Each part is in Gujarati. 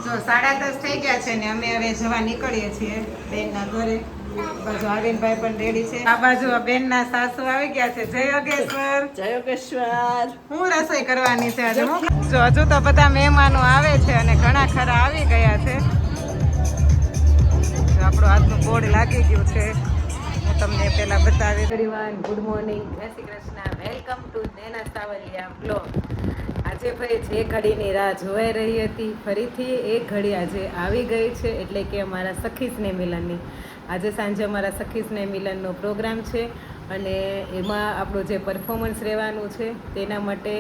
જો 10:30 થઈ ગયા છે ને અમે હવે જવા નીકળીએ છીએ બેનના ઘરે. બાજુ આર્યનભાઈ પણ રેડી છે. આ બાજુ બેનના સાસુ આવી ગયા છે. જય યોગેશ્વર. જય યોગેશ્વર. હું રસોઈ કરવાની છે આજે. જો હજુ તો બધા મહેમાનો આવે છે અને ઘણા ખરા આવી ગયા છે. આપણું આજનું બોર્ડ લાગી ગયું છે. હું તમને પહેલા બતાવી. એવરીવન ગુડ મોર્નિંગ, જય Shri Krishna, welcome to Nena Savaliya blog. આજે ભાઈ જે ઘડીની રાહ જોવાઈ રહી હતી, ફરીથી એક ઘડી આજે આવી ગઈ છે, એટલે કે અમારા સખી સ્નેહ મિલનની. આજે સાંજે અમારા સખી સ્નેહ મિલનનો પ્રોગ્રામ છે અને એમાં આપણું જે પરફોર્મન્સ રહેવાનું છે તેના માટે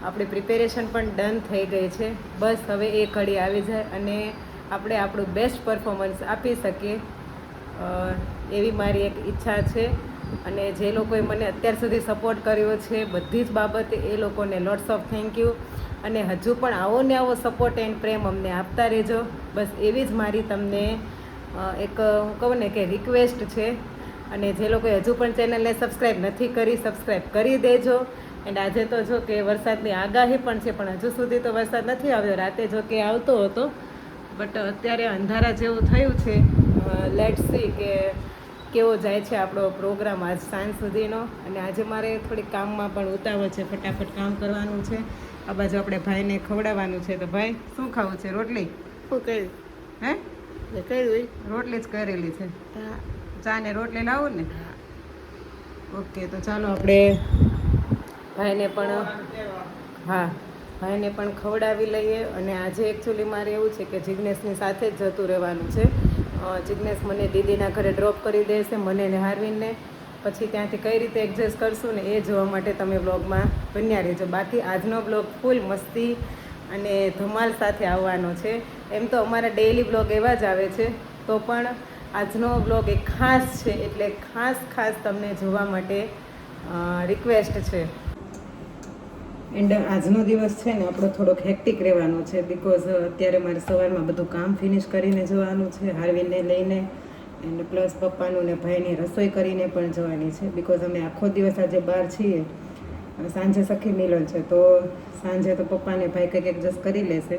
આપણી પ્રિપેરેશન પણ ડન થઈ ગઈ છે. બસ હવે એ ઘડી આવી જાય અને આપણે આપણું બેસ્ટ પરફોર્મન્સ આપી શકીએ એવી મારી એક ઈચ્છા છે. અને જે લોકોએ મને અત્યાર સુધી સપોર્ટ કર્યો છે બધી જ બાબતે એ લોકોને લોટ્સ ઓફ થેન્ક યુ. અને હજુ પણ આવો ને આવો સપોર્ટ એન્ડ પ્રેમ અમને આપતા રહેજો. બસ એવી જ મારી તમને એક હું કહું ને કે રિક્વેસ્ટ છે. અને જે લોકોએ હજુ પણ ચેનલને સબસ્ક્રાઈબ નથી કરી, સબસ્ક્રાઈબ કરી દેજો. એન્ડ આજે તો જો કે વરસાદની આગાહી પણ છે, પણ હજુ સુધી તો વરસાદ નથી આવ્યો. રાતે જો કે આવતો હતો, બટ અત્યારે અંધારા જેવું થયું છે. લેટ્સ સી કે કેવો જાય છે આપણો પ્રોગ્રામ આજ સાંજ સુધીનો. અને આજે મારે થોડીક કામમાં પણ ઉતાવળ છે, ફટાફટ કામ કરવાનું છે. આ બાજુ આપણે ભાઈને ખવડાવવાનું છે. તો ભાઈ શું ખાવું છે? રોટલી? શું કહ્યું? હે કહ્યું રોટલી જ કરેલી છે. ચા ને રોટલી લાવું ને? ઓકે, તો ચાલો આપણે ભાઈને પણ ભાઈને પણ ખવડાવી લઈએ. અને આજે એકચ્યુઅલી મારે એવું છે કે જિજ્ઞેશની સાથે જ જતું રહેવાનું છે. જિજ્ઞેશ મને દીદીના ઘરે ડ્રોપ કરી દેશે, મને ને હાર્વિનને. પછી ત્યાંથી કઈ રીતે એડજસ્ટ કરશું ને એ જોવા માટે તમે બ્લોગમાં બન્યા રહેજો. બાકી આજનો બ્લોગ ફૂલ મસ્તી અને ધમાલ સાથે આવવાનો છે. એમ તો અમારા ડેઈલી બ્લોગ એવા જ આવે છે, તો પણ આજનો બ્લોગ એક ખાસ છે, એટલે ખાસ તમને જોવા માટે રિક્વેસ્ટ છે. એન્ડ આજનો દિવસ છે ને આપણો થોડોક હેક્ટિક રહેવાનો છે, બિકોઝ અત્યારે મારે સવારમાં બધું કામ ફિનિશ કરીને જવાનું છે, હાર્વિનને લઈને. એન્ડ પ્લસ પપ્પાનું ને ભાઈની રસોઈ કરીને પણ જવાની છે, બિકોઝ અમે આખો દિવસ આજે બહાર છીએ. સાંજે સખી મિલન છે, તો સાંજે તો પપ્પાને ભાઈ કંઈક એડજસ્ટ કરી લેશે.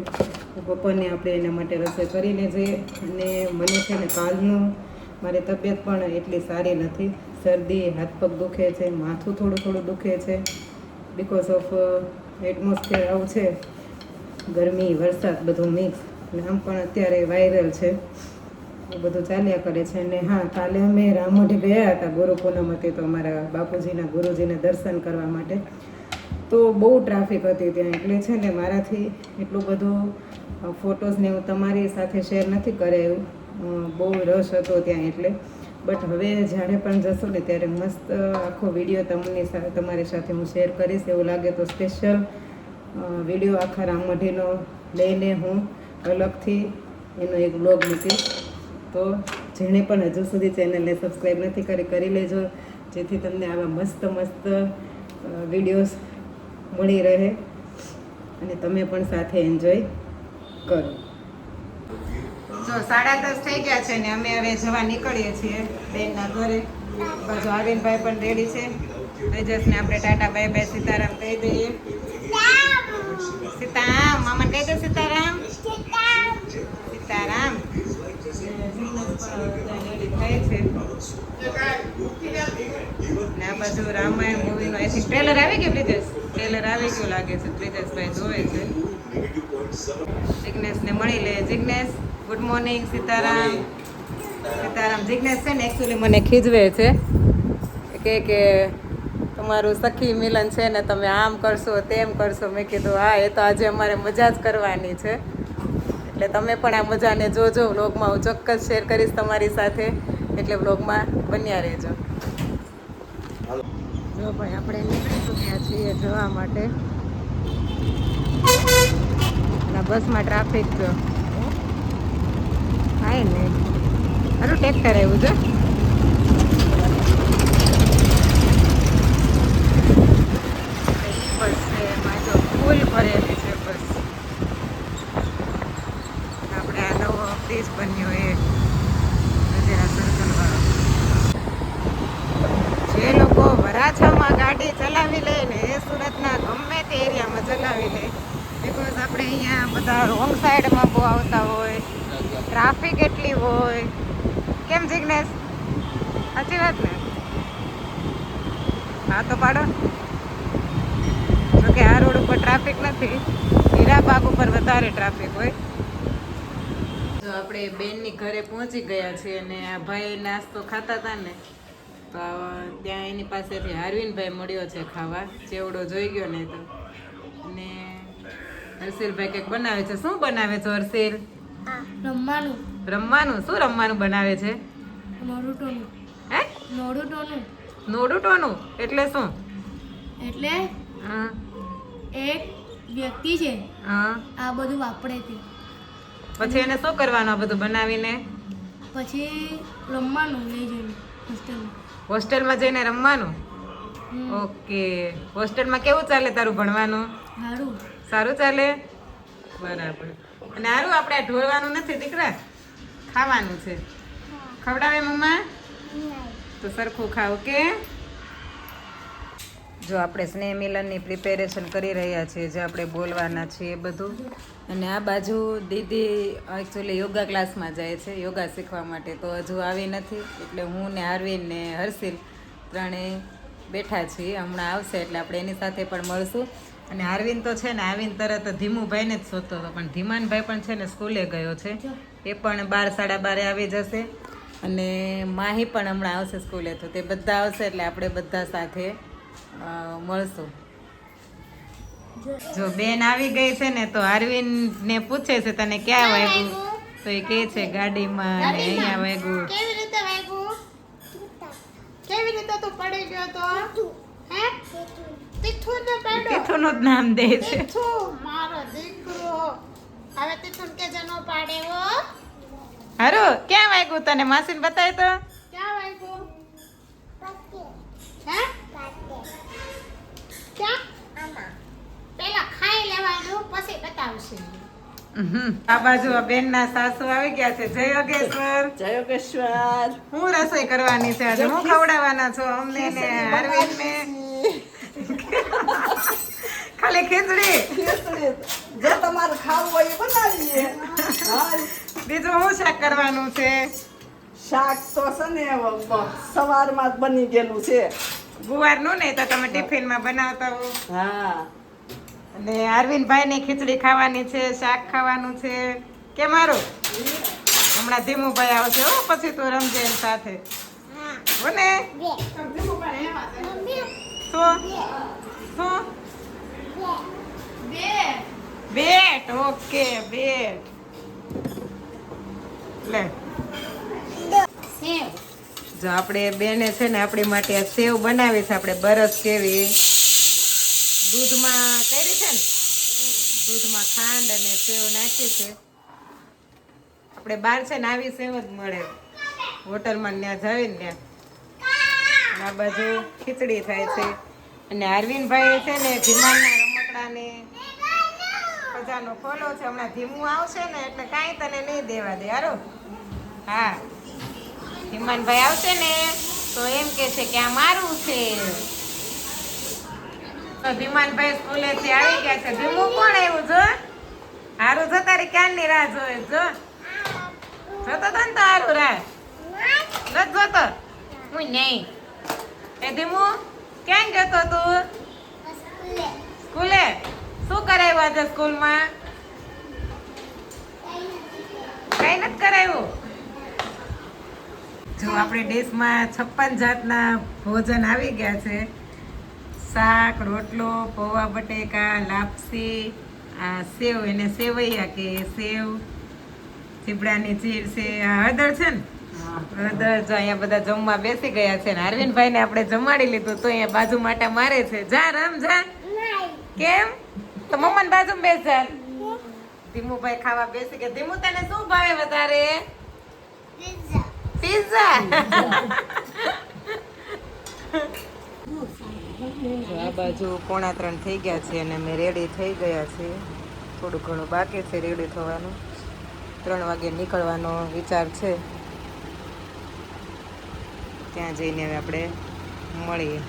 તો પપ્પાને આપણે એના માટે રસોઈ કરીને જઈએ. અને મને છે ને કાલનું મારી તબિયત પણ એટલી સારી નથી. શરદી, હાથ પગ દુખે છે, માથું થોડું દુખે છે, બિકોઝ ઓફ એટમોસ્ફિયર આવું છે, ગરમી વરસાદ બધું મિક્સ. અને આમ પણ અત્યારે વાયરલ છે, એ બધું ચાલ્યા કરે છે. અને હા, કાલે અમે રામોઢી ગયા હતા ગુરુ પૂનમ હતી, તો અમારા બાપુજીના ગુરુજીને દર્શન કરવા માટે. તો બહુ ટ્રાફિક હતી ત્યાં, એટલે છે ને મારાથી એટલું બધું ફોટોઝને હું તમારી સાથે શેર નથી કરાયું. બહુ રશ હતો ત્યાં એટલે. બટ હવે જ્યારે પણ જશું ને ત્યારે મસ્ત આખો વિડીયો તમારી સાથે હું શેર કરીશ. એવું લાગે તો સ્પેશિયલ વિડીયો આખા રામોઢીનો લઈને હું અલગથી એનો એક બ્લોગ મૂકીશ. તો જેણે પણ હજુ સુધી ચેનલને સબસ્ક્રાઈબ નથી કરી લેજો, જેથી તમને આવા મસ્ત વિડીયોઝ મળી રહે અને તમે પણ સાથે એન્જોય કરો. જો 10:30 થઈ ગયા છે ને અમે હવે જવા નીકળીએ છીએ બેનના ઘરે. બાજુ આર્યનભાઈ પણ રેડી છે. તેજસને આપણે ટાટા બાય બાય સીતારામ કહી દઈએ. સીતારામ મામા કહી દે. સીતારામ સીતારામ. થાય છે ને આ બાજુ રામાયણ મૂવીનો આઈ થિંક ટ્રેલર આવી ગયું. ટ્રેલર આવી ગયું લાગે છે. બ્રિજેશભાઈ જોવે છે. જિજ્ઞેશને મળી લે. Jignesh good morning. સીતારામ સીતારામ. જિજ્ઞેશ છે ને એકચ્યુઅલી મને ખીજવે છે કે તમારું સખી મિલન છે ને તમે આમ કરશો તેમ કરશો. મેં કીધું હા, એ તો આજે અમારે મજા જ કરવાની છે, એટલે તમે પણ આ મજાને જોજો. વ્લોગમાં હું ચોક્કસ શેર કરીશ તમારી સાથે, એટલે વ્લોગમાં બન્યા રહેજો. જો ભાઈ આપણે નીકળી ચૂક્યા છીએ જવા માટે. અને બસમાં ટ્રાફિક જો થાય ને. સારું ટ્રેક્ટર આવ્યું છે. બસ છે એમાં જો ફૂલ ભરેલી છે બસ. આપણે આ નવો બ્રિજ બન્યો એ ગજેરા સર્કલ વાળો. જે લોકો વરાછામાં ગાડી ચલાવી લે ને એ સુરતના ગમે તે એરિયામાં ચલાવી લે, બિકોઝ આપણે આપણે અહીંયા બધા રોંગ સાઈડમાં બહુ આવતા હોય, ટ્રાફિક એટલી હોય. કેમ જિગ્નેશ, સાચી વાત ને? હા તો પાડો. જોકે આ રોડ ઉપર ટ્રાફિક નથી, હીરાબાગ ઉપર વધારે ટ્રાફિક હોય. તો આપણે બેનની ઘરે પહોંચી ગયા છીએ અને આ ભાઈ નાસ્તો ખાતા હતા ને, તો ત્યાં એની પાસેથી હારવીનભાઈ મળ્યો છે ખાવા. ચેવડો જોઈ ગયો ને તો. અને હર્ષિલભાઈ કંઈક બનાવે છે. શું બનાવે છે હર્ષિલ? રમવાનું. રમવાનું? શું રમવાનું બનાવે છે? નોડુટોનું. હે? નોડુટોનું નોડુટોનું એટલે શું? એટલે હા એક વ્યક્તિ છે, હા. આ બધું વાપરે છે, પછી એને શું કરવાનું આ બધું બનાવીને? પછી રમવાનું લઈ જઈને હોસ્ટેલમાં. હોસ્ટેલમાં જઈને રમવાનું? ઓકે. હોસ્ટેલમાં કેવું ચાલે તારું ભણવાનું? સારું. સારું ચાલે? બરાબર. અને સારું, આપણે આ ઢોળવાનું નથી દીકરા, ખાવાનું છે. ખવડાવે મમ્મા? તો સરખું ખાવ કે. જો આપણે સ્નેહ મિલનની પ્રિપેરેશન કરી રહ્યા છીએ, જે આપણે બોલવાના છીએ બધું. અને આ બાજુ દીદી એકચ્યુઅલી યોગા ક્લાસમાં જાય છે, યોગા શીખવા માટે. તો હજુ આવી નથી, એટલે હું ને આરવીન ને હર્ષિલ ત્રણેય બેઠા છીએ. હમણાં આવશે એટલે આપણે એની સાથે પણ મળશું. અને આરવીન તો છે ને આવીને તરત ધીમુભાઈને જ શોધતો હતો, પણ ધીમાનભાઈ પણ છે ને સ્કૂલે ગયો છે. એ પણ 12, 12:30 આવી જશે. અને માહી પણ હમણાં આવશે સ્કૂલે. તો તે બધા આવશે એટલે આપણે બધા સાથે મળશું. જો બેન આવી ગઈ છે ને, તો આરવીન ને પૂછે છે તને ક્યાં વાગ્યું? તો એ કહે છે ગાડીમાં, ને અહીંયા વાગ્યું. કેવી રીતે વાગ્યું? કેવી રીતે તું પડી ગયો તો? હે? તીથું ને પડ્યો? તીથુનું જ નામ દે છે. તીથું મારો દીકરો. હવે તીથું કે જનો પાડે હો. હારું, ક્યાં વાગ્યું તને? માસીને બતાય તો. ક્યાં વાગ્યું? હે? ક્યાં? પેલા ખાઈ લેવાનું પછી બતાવશે. આ બાજુ આ બેનના સાસુ આવી ગયા છે. જય યોગેશ્વર. જય યોગેશ્વર. હું રસોઈ કરવાની છે આજે? હું ખવડાવવાના છો અમને ને અરવિંદ ને? ખાલી ખીચડી? જો તમારે ખાવું હોય એ બનાવીએ. બીજું હું શાક કરવાનું છે? શાક તો છે ને સવારમાં જ બની ગયેલું છે. ગુવારનું નહીં તો તમે ટિફિનમાં બનાવતા હો. હા. અને અરવિંદભાઈ ની ખીચડી ખાવાની છે, શાક ખાવાનું છે. કે મારું હમણાં ધીમુભાઈ આવશે હો, પછી તું રમજે એની સાથે હો ને? શું શું? બેટ. ઓકે, બેટ. લે જો આપણે બેને છે ને આપણી માટે આ સેવ બનાવી છે. આપણે બરસ કેવી દૂધમાં કરી છે ને, દૂધમાં ખાંડ અને સેવ નાખી છે. આપણે બહાર છે ને આવી સેવ જ મળે હોટલમાં, ત્યાં જાવીને ત્યાં. આ બાજુ ખીચડી થાય છે. અને અરવિંદભાઈ છે ને ધીમાનના રમકડાને ખજાનો ખોલો છે. હમણાં ધીમું આવશે ને એટલે કાંઈ તને નહીં દેવા દે. હારો? હા, ધીમાનભાઈ આવશે ને તો એમ કે છે કે આ મારું છે. તો ધીમાનભાઈ સ્કૂલેથી આવી ગયા છે. ધીમું કોણ આવ્યું? જો હારું, જો તારી ક્યારની રાહ જોવે. જો જોતો તો ને તો હારું રાહ નથી જોતો. હું નહીં. એ ધીમું ક્યાં જતો તું? સ્કૂલે. શું કરાવ્યું આજે સ્કૂલમાં? કઈ નથી કરાવ્યું. જો આપણે ડીશમાં 56 જાતના ભોજન આવી ગયા છે. શાક, રોટલો, પૌવા બટેકા, લાપસી, આ સેવ, એને સેવૈયા કે સેવ, ચીબડાની ચીર છે, આ હળદર છે ને, હળદર. જો અહીંયા બધા જમવા બેસી ગયા છે ને અરવિંદભાઈને આપણે જમાડી લીધું, તો અહીંયા બાજુ માટા મારે છે. જા રમ જા. કેમ? તો મમ્માની બાજુ બેસ જા. ધીમુભાઈ ખાવા બેસી ગયા. ધીમુ તને શું ભાવે વધારે? પિઝા. આ બાજુ 2:45 થઈ ગયા છે અને અમે રેડી થઈ ગયા છીએ. થોડું ઘણું બાકી છે રેડી થવાનું. 3 વાગે નીકળવાનો વિચાર છે. ત્યાં જઈને હવે આપણે મળીએ.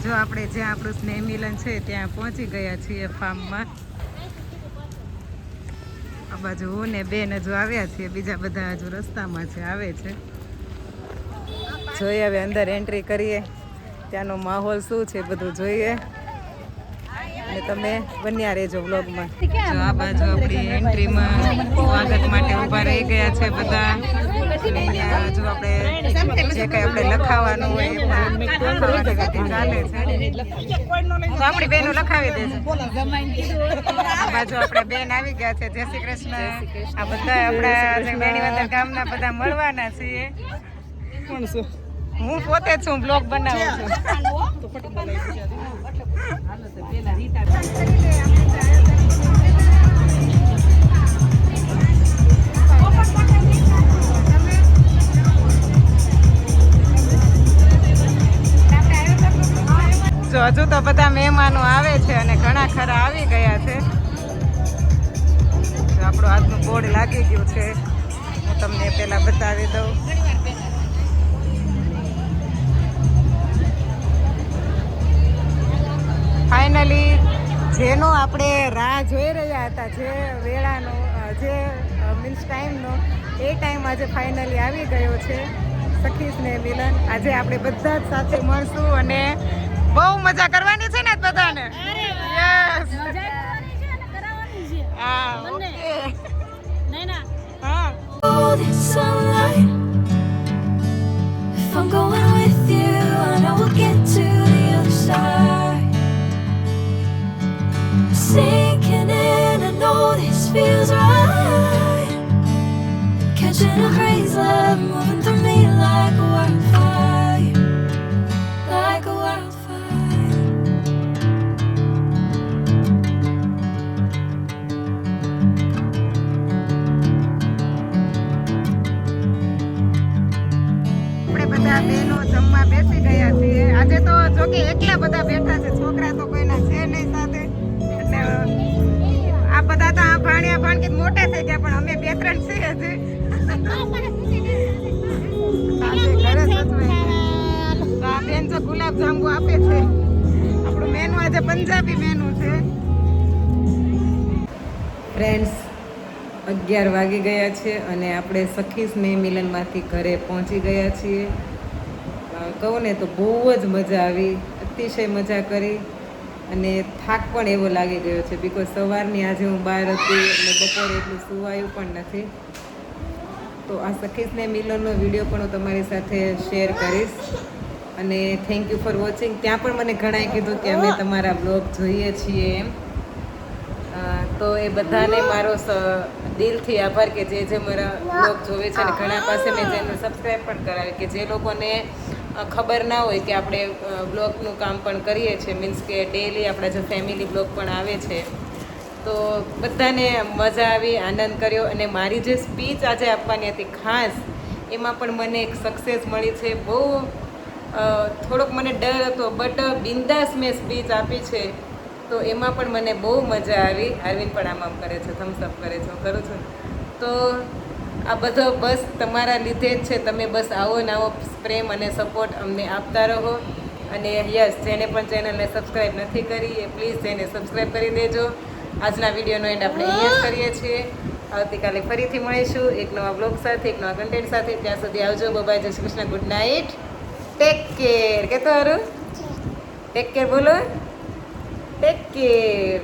જો આપણે જ્યાં આપણું સ્નેહ મિલન છે ત્યાં પહોંચી ગયા છીએ ફાર્મમાં. આ બાજુ હું ને બેન હજુ આવ્યા છીએ, બીજા બધા હજુ રસ્તામાં છે, આવે છે. જોઈએ હવે અંદર એન્ટ્રી કરીએ, ત્યાંનો માહોલ શું છે બધું જોઈએ, અને તમે બન્યા રહેજો વ્લોગમાં. જો આ બાજુ આપણી એન્ટ્રીમાં સ્વાગત માટે ઊભા રહી ગયા છે બધા. અહીંયા જો આપણે જે કંઈ આપણે લખાવાનું હોય એ પણ લખાવાની ગતિ ચાલે છે. તો આપણી બહેનો લખાવી દે છે. આ બાજુ આપણે બેન આવી ગયા છે. જય શ્રી કૃષ્ણ. આ બધા આપણા જે બેણીવદર ગામના બધા મળવાના છીએ. હું પોતે જ છું, બ્લોગ બનાવું છું. જો હજુ તો બધા મહેમાનો આવે છે અને ઘણા ખરા આવી ગયા છે. જો આપણું આજનું બોર્ડ લાગી ગયું છે, હું તમને પહેલા બતાવી દઉં. ફાઇનલી જેનો આપણે રાહ જોઈ રહ્યા હતા, જે વેળાનો, જે મીન્સ ટાઈમનો, એ ટાઈમ આજે ફાઇનલી આવી ગયો છે. સખી સ્નેહ મિલન. આજે આપણે બધા જ સાથે મળશું અને બહુ મજા કરવાની છે ને બધાને. યસ. હા, ઓકે. હા. If I'm going with you, I know we'll get to the other side. Sinking in, I know this feels right. Catching a crazy love moving through me like a wildfire, like a wildfire. આપણે બધા બહેનો જમવા બેસી ગયા છીએ. આજે તો જો કે એકલા બધા બેઠા છે, છોકરા તો કોઈના છે નહીં સાથે. એટલે આ બધા તો આ ભાણિયા ભાણકી મોટા થઈ ગયા, પણ અમે બે ત્રણ છીએ હજી. ઘરે સચવાઈ. તો આ બેન જો ગુલાબ જાંબુ આપે છે. આપણું મેનુ આજે પંજાબી મેનુ છે. ફ્રેન્ડ્સ, 11 વાગી ગયા છે અને આપણે સખી સ્નેહ મિલનમાંથી ઘરે પહોંચી ગયા છીએ. કહું ને તો બહુ જ મજા આવી, અતિશય મજા કરી અને થાક પણ એવો લાગી ગયો છે. બિકોઝ સવારની આજે હું બહાર હતી એટલે બપોરે એટલું સુવાયું પણ નથી. તો આ સખી સ્નેહ મિલનનો વિડીયો પણ હું તમારી સાથે શેર કરીશ. અને થેન્ક યુ ફોર વોચિંગ. ત્યાં પણ મને ઘણાએ કીધું કે અમે તમારા બ્લોગ જોઈએ છીએ એમ. તો એ બધાને મારો દિલથી આભાર કે જે મારા બ્લોગ જોવે છે. અને ઘણા પાસે મેં ચેનલ સબસ્ક્રાઈબ પણ કરાવી, કે જે લોકોને ખબર ના હોય કે આપણે બ્લોગનું કામ પણ કરીએ છીએ, મીન્સ કે ડેઈલી આપણા જે ફેમિલી બ્લોગ પણ આવે છે. તો બધાને મજા આવી, આનંદ કર્યો. અને મારી જે સ્પીચ આજે આપવાની હતી ખાસ, એમાં પણ મને એક સક્સેસ મળી છે. બહુ થોડોક મને ડર હતો, બટ બિંદાસ મેં સ્પીચ આપી છે. તો એમાં પણ મને બહુ મજા આવી. અરવિંદ પણ આમ કરે છે, થમ્સઅપ કરે છે, હું કરું છું. તો આ બધો બસ તમારા લીધે જ છે. તમે બસ આવો ને આવો પ્રેમ અને સપોર્ટ અમને આપતા રહો. અને યસ, જેને પણ ચેનલને સબસ્ક્રાઈબ નથી કરી એ પ્લીઝ તેને સબસ્ક્રાઈબ કરી દેજો. આજના વિડીયોનો એન્ડ આપણે અહીંયા જ કરીએ છીએ. આવતીકાલે ફરીથી મળીશું એક નવા બ્લોગ સાથે, એક નવા કન્ટેન્ટ સાથે. ત્યાં સુધી આવજો. બાય, જય Shri Krishna, good night, take care. કે તો હારું ટેક કેર બોલો. Take care.